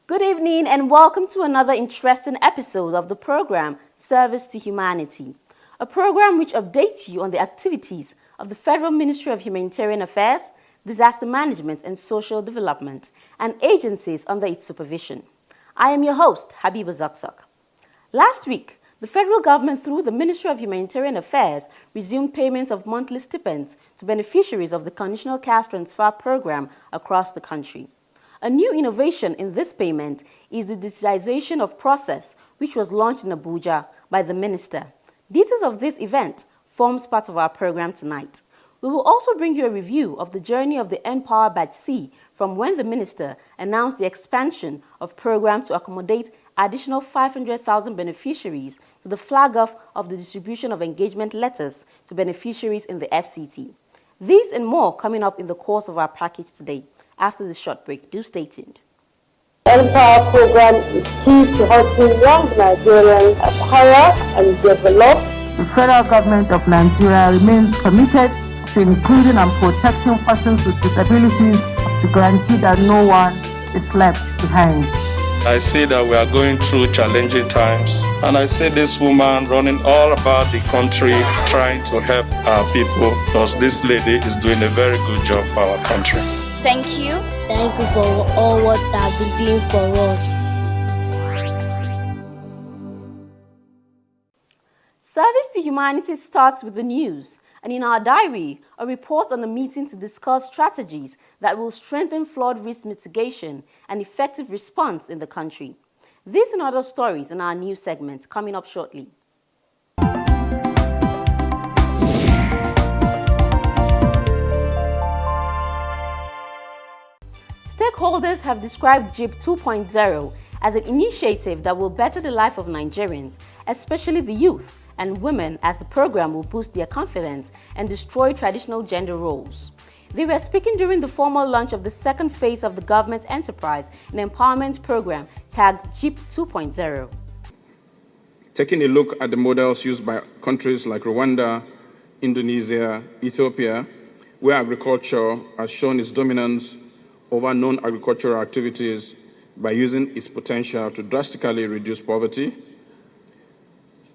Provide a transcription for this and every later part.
Good evening and welcome to another interesting episode of the program Service to Humanity, a program which updates you on the activities of the Federal Ministry of Humanitarian Affairs, Disaster Management and Social Development, and agencies under its supervision. I am your host, Habiba Zakzak. Last week, the federal government, through the Ministry of Humanitarian Affairs, resumed payments of monthly stipends to beneficiaries of the Conditional Cash Transfer Program across the country. A new innovation in this payment is the digitization of process, which was launched in Abuja by the minister. Details of this event forms part of our program tonight. We will also bring you a review of the journey of the N-Power Batch C from when the minister announced the expansion of program to accommodate additional 500,000 beneficiaries to the flag off of the distribution of engagement letters to beneficiaries in the FCT. These and more coming up in the course of our package today. After this short break, do stay tuned. The N-Power program is key to helping young Nigerians acquire and develop. The federal government of Nigeria remains committed to including and protecting persons with disabilities to guarantee that no one is left behind. I see that we are going through challenging times, and I see this woman running all about the country trying to help our people, because this lady is doing a very good job for our country. Thank you. Thank you for all what you have been doing for us. Service to Humanity starts with the news, and in our diary, a report on a meeting to discuss strategies that will strengthen flood risk mitigation and effective response in the country. This and other stories in our news segment coming up shortly. Stakeholders have described JIP 2.0 as an initiative that will better the life of Nigerians, especially the youth and women, as the program will boost their confidence and destroy traditional gender roles. They were speaking during the formal launch of the second phase of the government enterprise and empowerment program tagged JIP 2.0. Taking a look at the models used by countries like Rwanda, Indonesia, Ethiopia, where agriculture has shown its dominance over non-agricultural activities by using its potential to drastically reduce poverty.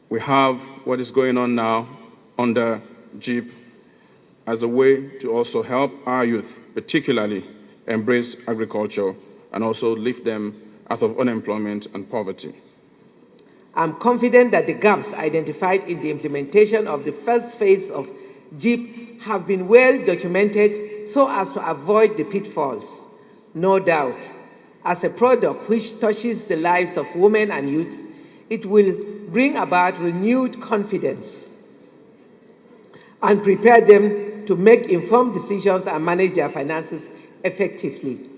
We have what is going on now under JIP as a way to also help our youth, particularly embrace agriculture and also lift them out of unemployment and poverty. I'm confident that the gaps identified in the implementation of the first phase of JIP have been well documented so as to avoid the pitfalls. No doubt, as a product which touches the lives of women and youth, it will bring about renewed confidence and prepare them to make informed decisions and manage their finances effectively.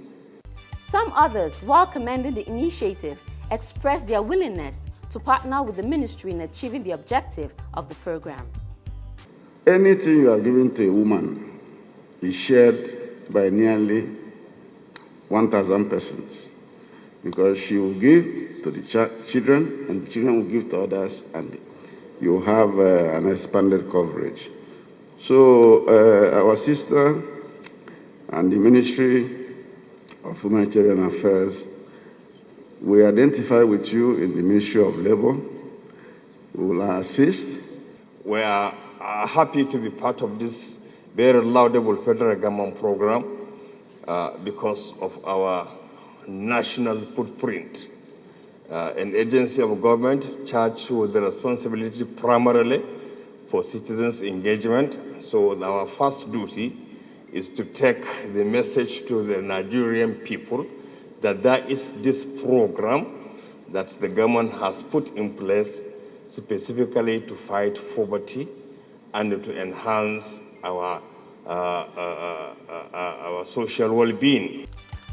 Some others, while commending the initiative, expressed their willingness to partner with the ministry in achieving the objective of the program. Anything you are giving to a woman is shared by nearly 1,000 persons, because she will give to the children, and the children will give to others, and you have an expanded coverage. So our sister and the Ministry of Humanitarian Affairs, we identify with you in the Ministry of Labor. We will assist. We are happy to be part of this very laudable federal government program because of our national footprint. An agency of government charged with the responsibility primarily for citizens' engagement. So our first duty is to take the message to the Nigerian people that there is this program that the government has put in place specifically to fight poverty and to enhance our social well-being.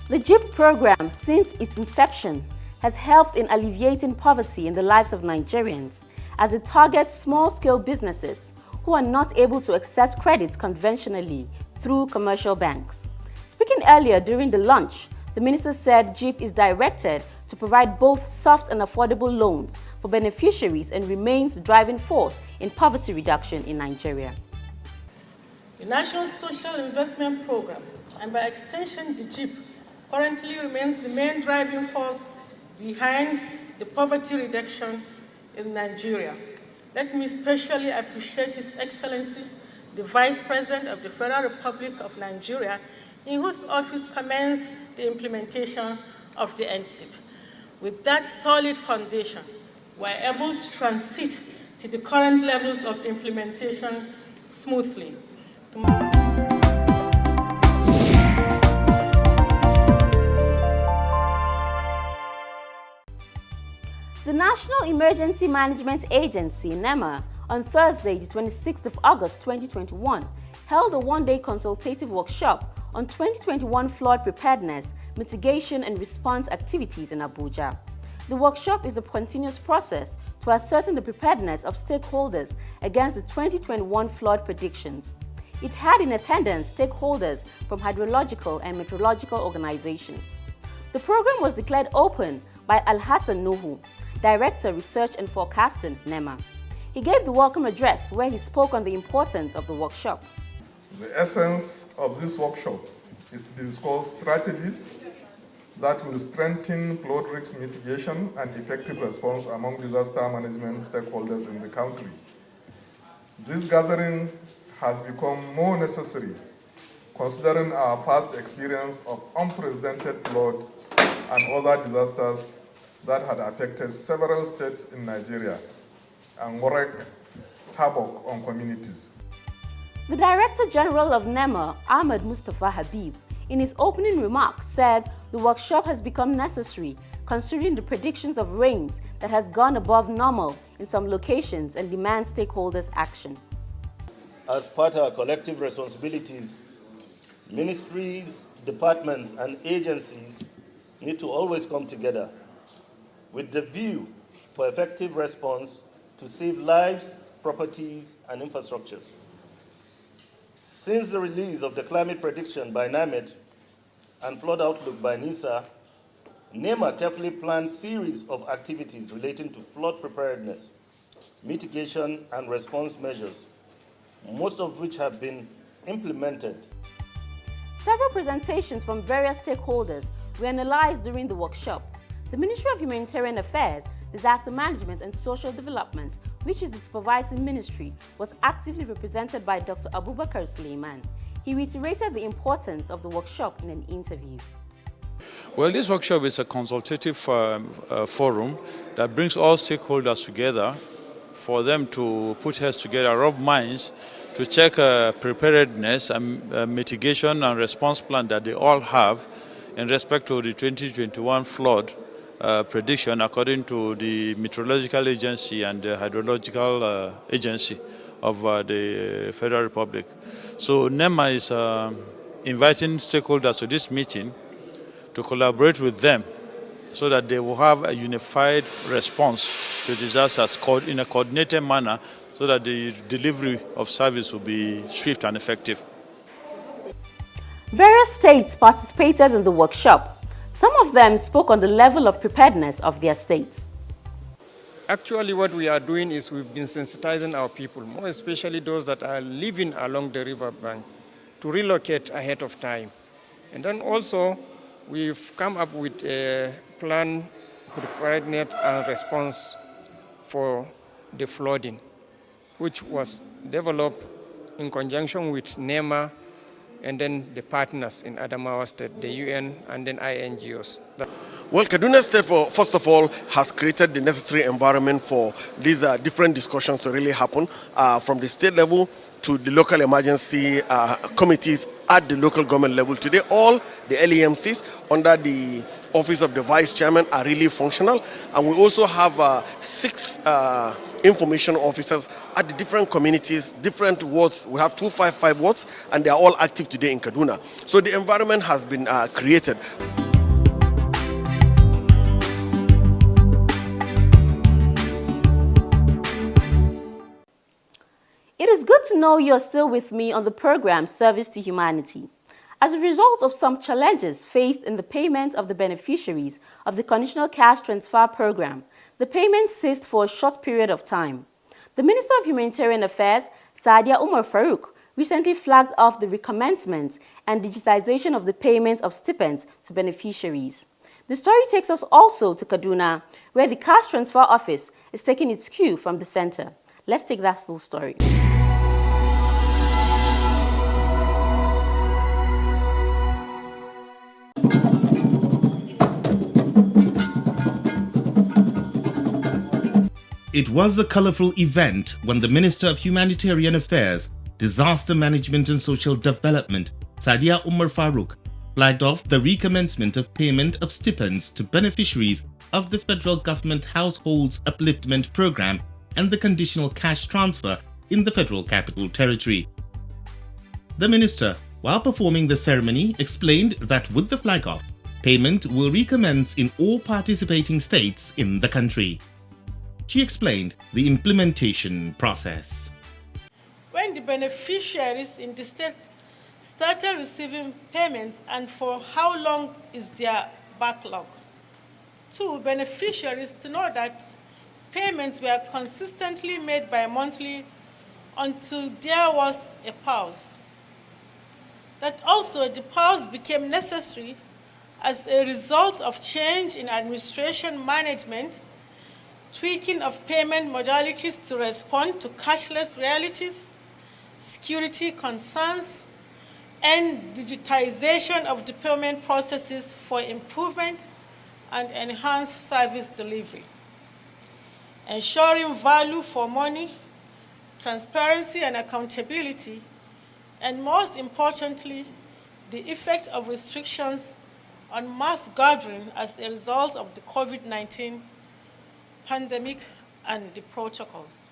The JIP program, since its inception, has helped in alleviating poverty in the lives of Nigerians, as it targets small-scale businesses who are not able to access credit conventionally through commercial banks. Speaking earlier during the launch, the minister said JIP is directed to provide both soft and affordable loans for beneficiaries and remains the driving force in poverty reduction in Nigeria. The National Social Investment Program, and by extension the JIP, currently remains the main driving force behind the poverty reduction in Nigeria. Let me especially appreciate His Excellency, the Vice President of the Federal Republic of Nigeria, in whose office commenced the implementation of the NCIP. With that solid foundation, we are able to transit to the current levels of implementation smoothly. The National Emergency Management Agency, NEMA, on Thursday, the 26th of August 2021, held a one-day consultative workshop on 2021 flood preparedness, mitigation and response activities in Abuja. The workshop is a continuous process to ascertain the preparedness of stakeholders against the 2021 flood predictions. It had in attendance stakeholders from hydrological and meteorological organizations. The program was declared open by Al-Hassan Nuhu, Director, Research and Forecasting, NEMA. He gave the welcome address where he spoke on the importance of the workshop. The essence of this workshop is to discuss strategies that will strengthen flood risk mitigation and effective response among disaster management stakeholders in the country. This gathering has become more necessary considering our past experience of unprecedented flood and other disasters that had affected several states in Nigeria and wreaked havoc on communities. The Director General of NEMA, Ahmed Mustafa Habib, in his opening remarks said the workshop has become necessary considering the predictions of rains that has gone above normal in some locations and demands stakeholders' action. As part of our collective responsibilities, ministries, departments, and agencies need to always come together with the view for effective response to save lives, properties, and infrastructures. Since the release of the climate prediction by NIMET and flood outlook by NISA, NEMA carefully planned series of activities relating to flood preparedness, mitigation, and response measures, most of which have been implemented. Several presentations from various stakeholders were analyzed during the workshop. The Ministry of Humanitarian Affairs, Disaster Management and Social Development, which is the supervising ministry, was actively represented by Dr. Abubakar Suleiman. He reiterated the importance of the workshop in an interview. Well, this workshop is a consultative forum that brings all stakeholders together for them to put heads together, rub minds, to check preparedness and mitigation and response plan that they all have in respect to the 2021 flood prediction according to the Meteorological Agency and the Hydrological Agency of the Federal Republic. So NEMA is inviting stakeholders to this meeting to collaborate with them so that they will have a unified response to disasters in a coordinated manner so that the delivery of service will be swift and effective. Various states participated in the workshop. Some of them spoke on the level of preparedness of their states. Actually, what we are doing is we've been sensitizing our people, more especially those that are living along the river bank, to relocate ahead of time. And then also, we've come up with a plan, preparedness and response for the flooding, which was developed in conjunction with NEMA and then the partners in Adamawa State, the UN, and then INGOs. Well, Kaduna State, first of all, has created the necessary environment for these different discussions to really happen from the state level to the local emergency committees at the local government level. Today, all the LEMCs under the Office of the Vice Chairman are really functional, and we also have 6 information officers at the different communities, different wards. We have 255 wards, and they are all active today in Kaduna. So the environment has been created. It is good to know you're still with me on the program Service to Humanity. As a result of some challenges faced in the payment of the beneficiaries of the Conditional Cash Transfer Program, the payment ceased for a short period of time. The Minister of Humanitarian Affairs, Sadia Umar Farouk, recently flagged off the recommencement and digitization of the payment of stipends to beneficiaries. The story takes us also to Kaduna, where the cash transfer office is taking its cue from the center. Let's take that full story. It was a colorful event when the Minister of Humanitarian Affairs, Disaster Management and Social Development, Sadia Umar Farouk, flagged off the recommencement of payment of stipends to beneficiaries of the federal government Households Upliftment Program and the conditional cash transfer in the Federal Capital Territory. The minister, while performing the ceremony, explained that with the flag-off, payment will recommence in all participating states in the country. She explained the implementation process. When the beneficiaries in the state started receiving payments and for how long is their backlog? 2, beneficiaries to know that payments were consistently made bi-monthly until there was a pause. That also the pause became necessary as a result of change in administration management, tweaking of payment modalities to respond to cashless realities, security concerns, and digitization of the payment processes for improvement and enhanced service delivery. Ensuring value for money, transparency and accountability, and most importantly, the effect of restrictions on mass gathering as a result of the COVID-19 pandemic and the protocols.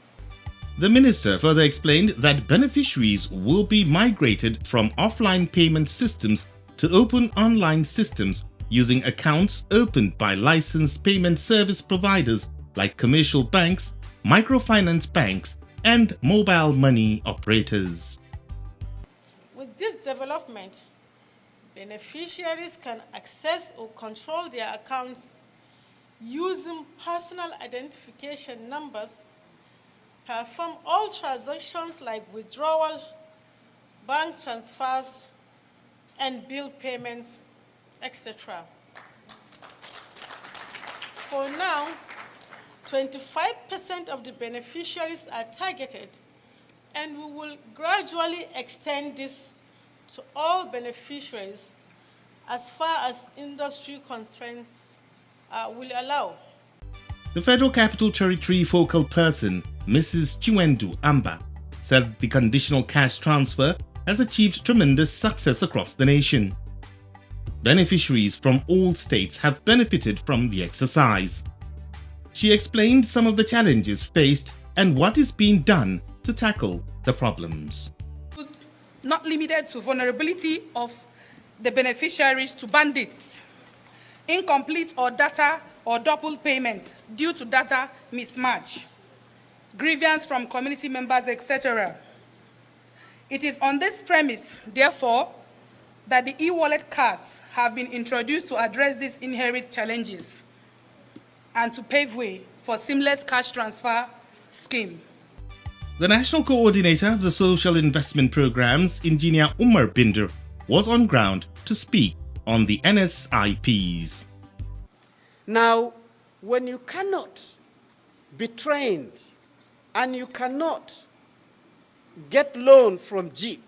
The minister further explained that beneficiaries will be migrated from offline payment systems to open online systems using accounts opened by licensed payment service providers like commercial banks, microfinance banks, and mobile money operators. With this development, beneficiaries can access or control their accounts using personal identification numbers, perform all transactions like withdrawal, bank transfers, and bill payments, etc. For now, 25% of the beneficiaries are targeted, and we will gradually extend this to all beneficiaries as far as industry constraints will allow. The Federal Capital Territory focal person, Mrs. Chiwendu Amba, said the conditional cash transfer has achieved tremendous success across the nation. Beneficiaries from all states have benefited from the exercise. She explained some of the challenges faced and what is being done to tackle the problems. Not limited to vulnerability of the beneficiaries to bandits, incomplete or data or double payment due to data mismatch, grievance from community members, etc. It is on this premise, therefore, that the e-wallet cards have been introduced to address these inherent challenges and to pave way for seamless cash transfer scheme. The National Coordinator of the Social Investment Programs, Engineer Umar Binder, was on ground to speak on the NSIPs. Now, when you cannot be trained and you cannot get loan from JIP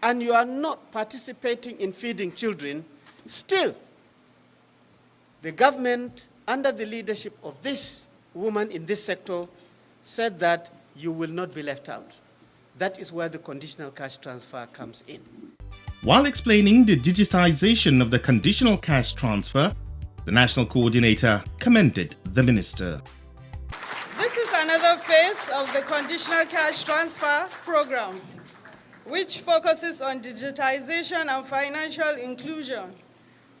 and you are not participating in feeding children, still, the government, under the leadership of this woman in this sector, said that you will not be left out. That is where the conditional cash transfer comes in. While explaining the digitization of the conditional cash transfer, the National Coordinator commended the Minister. This is another phase of the Conditional Cash Transfer Program, which focuses on digitization and financial inclusion.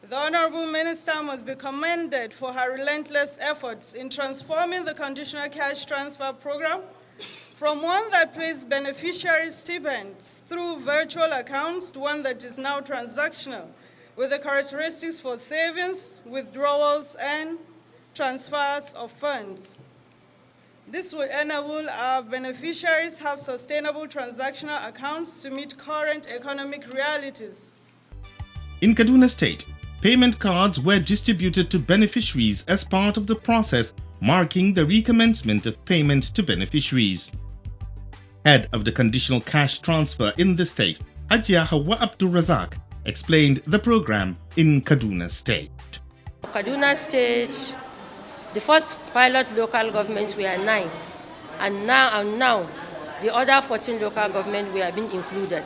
The Honorable Minister must be commended for her relentless efforts in transforming the Conditional Cash Transfer Program from one that pays beneficiaries stipends through virtual accounts to one that is now transactional, with the characteristics for savings, withdrawals, and transfers of funds. This will enable our beneficiaries to have sustainable transactional accounts to meet current economic realities. In Kaduna State, payment cards were distributed to beneficiaries as part of the process marking the recommencement of payment to beneficiaries. Head of the conditional cash transfer in the state, Hajia Hawa Abdul Razak, explained the program in Kaduna State. Kaduna State, the first pilot local governments were 9, and now the other 14 local governments were being included.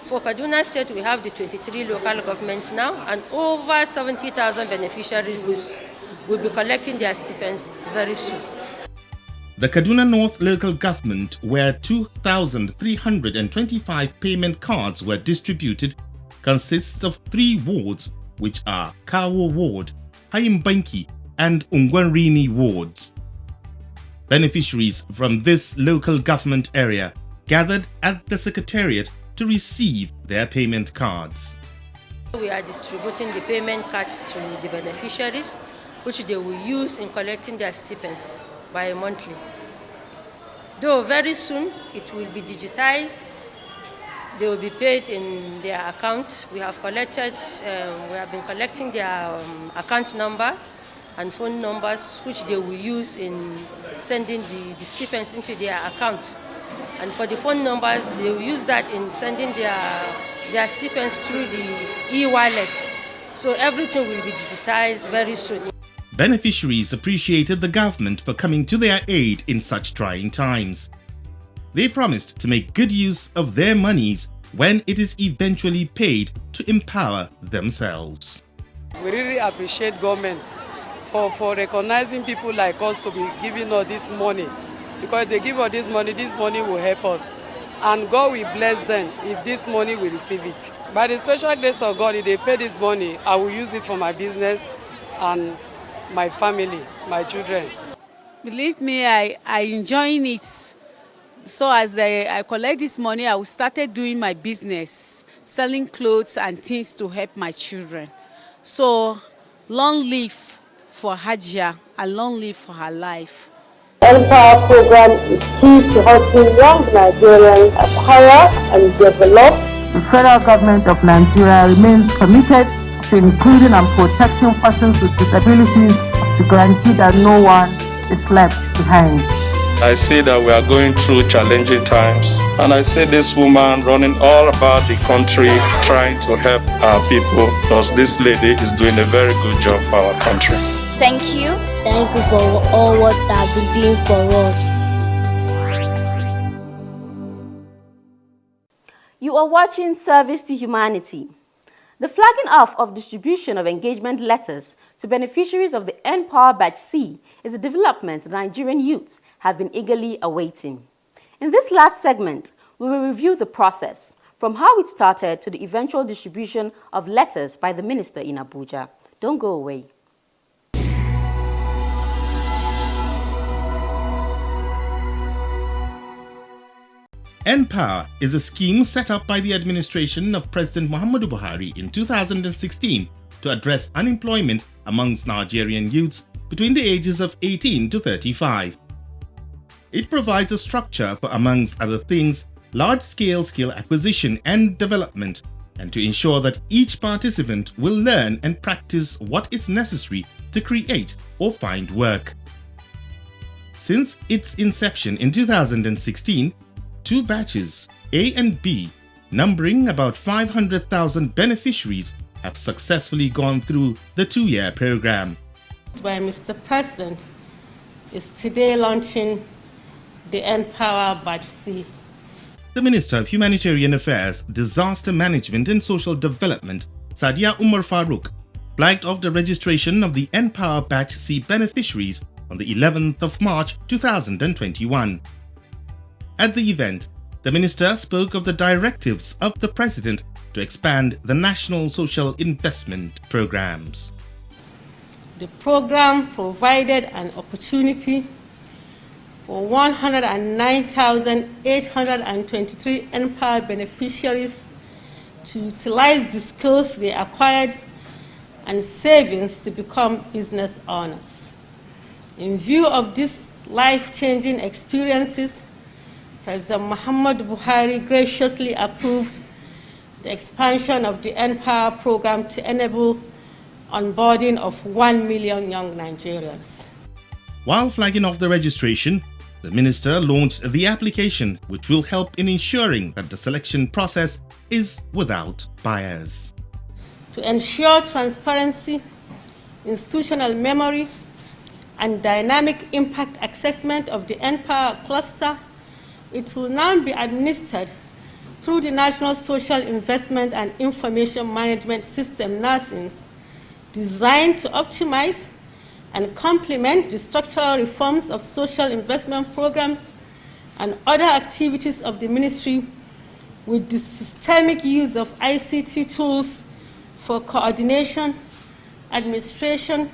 For Kaduna State, we have the 23 local governments now, and over 70,000 beneficiaries will be collecting their stipends very soon. The Kaduna North local government, where 2,325 payment cards were distributed, consists of 3 wards, which are Kawo Ward, Hayimbanki, and Ungwanrini wards. Beneficiaries from this local government area gathered at the secretariat to receive their payment cards. We are distributing the payment cards to the beneficiaries, which they will use in collecting their stipends bi-monthly. Though very soon it will be digitized, they will be paid in their accounts. We have been collecting their account number and phone numbers, which they will use in sending the stipends into their accounts. And for the phone numbers, they will use that in sending their stipends through the e-wallet. So everything will be digitized very soon. Beneficiaries appreciated the government for coming to their aid in such trying times. They promised to make good use of their monies when it is eventually paid to empower themselves. We really appreciate government for recognizing people like us to be giving us this money, because they give us this money will help us. And God will bless them if this money will receive it. By the special grace of God, if they pay this money, I will use it for my business and my family, my children. Believe me, I enjoying it. So as I collect this money, I will started doing my business, selling clothes and things to help my children. So long live for Hajia and long live for her life. The Empower program is key to helping young Nigerians acquire and develop. The federal government of Nigeria remains committed to including and protecting persons with disabilities to guarantee that no one is left behind. I see that we are going through challenging times, and I see this woman running all about the country trying to help our people, because this lady is doing a very good job for our country. Thank you. Thank you for all what they've been doing for us. You are watching Service to Humanity. The flagging off of distribution of engagement letters to beneficiaries of the Empower Batch C is a development that Nigerian youths have been eagerly awaiting. In this last segment, we will review the process, from how it started to the eventual distribution of letters by the minister in Abuja. Don't go away. Empower is a scheme set up by the administration of President Muhammadu Buhari in 2016 to address unemployment amongst Nigerian youths between the ages of 18 to 35. It provides a structure for, amongst other things, large-scale skill acquisition and development, and to ensure that each participant will learn and practice what is necessary to create or find work. Since its inception in 2016, 2 batches, A and B, numbering about 500,000 beneficiaries, have successfully gone through the 2-year program. By Mr. President is today launching the Empower Batch C. The Minister of Humanitarian Affairs, Disaster Management and Social Development, Sadia Umar Farouk, flagged off the registration of the Empower Batch C beneficiaries on the 11th of March 2021. At the event, the minister spoke of the directives of the president to expand the national social investment programs. The program provided an opportunity for 109,823 Empower beneficiaries to utilize the skills they acquired and savings to become business owners. In view of this life-changing experiences, President Muhammadu Buhari graciously approved the expansion of the Empower program to enable onboarding of 1 million young Nigerians. While flagging off the registration, the minister launched the application, which will help in ensuring that the selection process is without bias. To ensure transparency, institutional memory, and dynamic impact assessment of the Empower cluster, it will now be administered through the National Social Investment and Information Management System, NASIMS, designed to optimize and complement the structural reforms of social investment programs and other activities of the ministry with the systemic use of ICT tools for coordination, administration,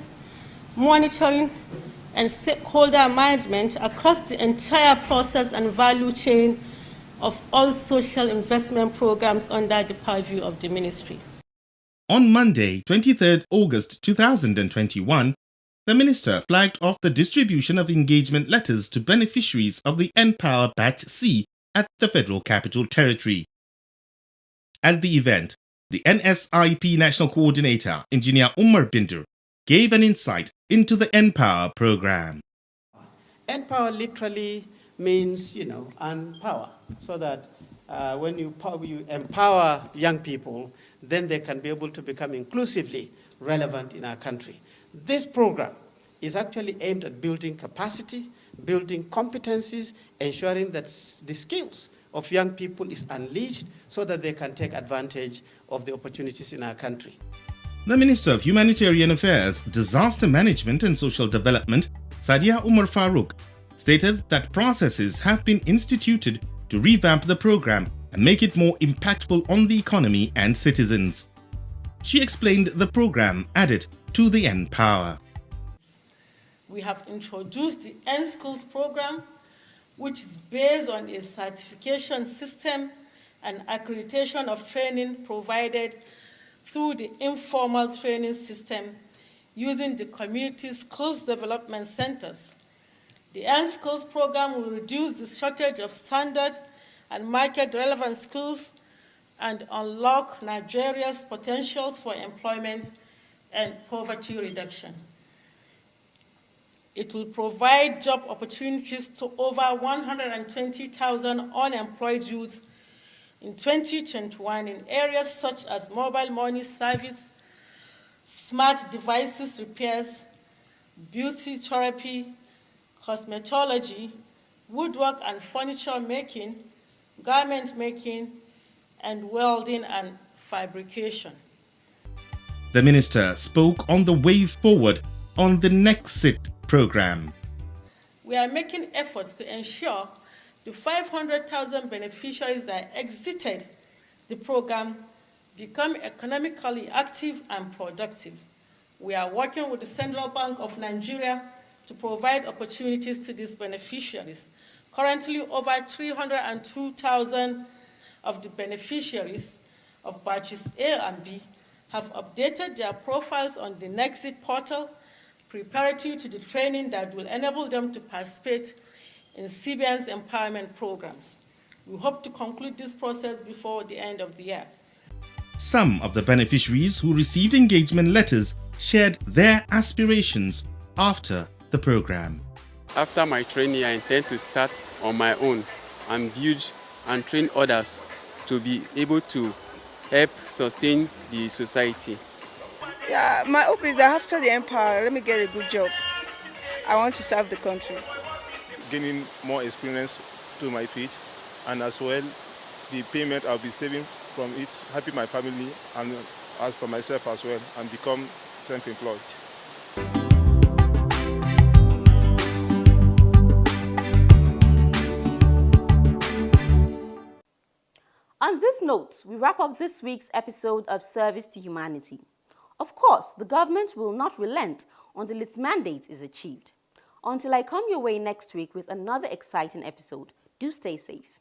monitoring, and stakeholder management across the entire process and value chain of all social investment programs under the purview of the ministry. On Monday, 23rd August 2021, the minister flagged off the distribution of engagement letters to beneficiaries of the Empower Batch C at the Federal Capital Territory. At the event, the NSIP National Coordinator, Engineer Umar Binder, gave an insight into the Empower program. Empower literally means, and power, so that when you empower young people, then they can be able to become inclusively relevant in our country. This program is actually aimed at building capacity, building competencies, ensuring that the skills of young people is unleashed so that they can take advantage of the opportunities in our country. The Minister of Humanitarian Affairs, Disaster Management and Social Development, Sadia Umar Farouk, stated that processes have been instituted to revamp the program and make it more impactful on the economy and citizens. She explained the program added to the Empower. We have introduced the N-Skills program, which is based on a certification system and accreditation of training provided through the informal training system using the community skills development centers. The N-Skills program will reduce the shortage of standard and market-relevant skills and unlock Nigeria's potentials for employment and poverty reduction. It will provide job opportunities to over 120,000 unemployed youths in 2021 in areas such as mobile money service, smart devices repairs, beauty therapy, cosmetology, woodwork and furniture making, garment making, and welding and fabrication. The minister spoke on the way forward on the NEXIT program. We are making efforts to ensure the 500,000 beneficiaries that exited the program become economically active and productive. We are working with the Central Bank of Nigeria to provide opportunities to these beneficiaries. Currently, over 302,000 of the beneficiaries of batches A and B have updated their profiles on the NEXIT portal, preparatory to the training that will enable them to participate in CBN's empowerment programs. We hope to conclude this process before the end of the year. Some of the beneficiaries who received engagement letters shared their aspirations after the program. After my training, I intend to start on my own and build and train others to be able to help sustain the society. Yeah, my hope is that after the Empower, let me get a good job. I want to serve the country. Gaining more experience to my feet, and as well, the payment I'll be saving from it, helping my family and as for myself as well, and become self-employed. On this note, we wrap up this week's episode of Service to Humanity. Of course, the government will not relent until its mandate is achieved. Until I come your way next week with another exciting episode, do stay safe.